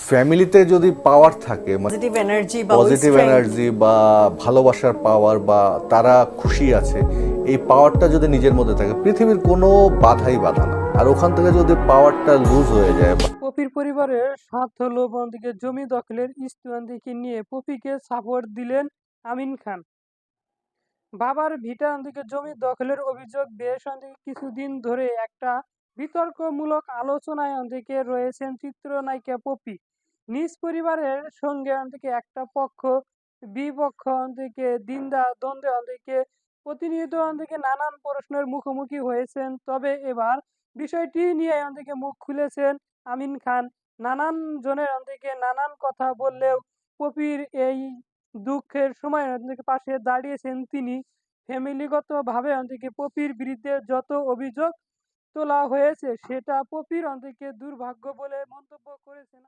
ফ্যামিলিতে যদি পাওয়ার থাকে, মানে পজিটিভ এনার্জি বা ওই পজিটিভ স্ট্রেংথ। এনার্জি বা ভালোবাসার পাওয়ার, বা তারা খুশি আছে, এই পাওয়ারটা যদি নিজের মধ্যে থাকে, পৃথিবীর কোনো বাধাই বাধা না। আর ওখান থেকে যদি পাওয়ারটা লুজ হয়ে যায়, পপির পরিবারের স্বার্থ লোভন দিকে জমি দখলের স্তুয়ান্তিকে নিয়ে পপিকে সাপোর্ট দিলেন আমিন খান। বাবার ভিটা দিকে জমি দখলের অভিযোগ বেশ কিছুদিন ধরে একটা বিতর্কমূলক আলোচনায় দিকে রয়েছেন চিত্রনায়িকা পপি। নিজ পরিবারের সঙ্গে দিকে একটা পক্ষ বিপক্ষ দিকে দ্বিন্দা দ্বন্দ্বে দিকে প্রতিনিয়ত দিকে নানান প্রশ্নের মুখোমুখি হয়েছেন। তবে এবার বিষয়টি নিয়ে দিকে মুখ খুলেছেন আমিন খান। নানান জনের দিকে নানান কথা বললেও পপির এই দুঃখের সময় দিকে পাশে দাঁড়িয়েছেন তিনি। ফ্যামিলিগতভাবে অন্তিকে পপির বিরুদ্ধে যত অভিযোগ তোলা হয়েছে সেটা পপির অন্তিকে দুর্ভাগ্য বলে মন্তব্য করেছেন।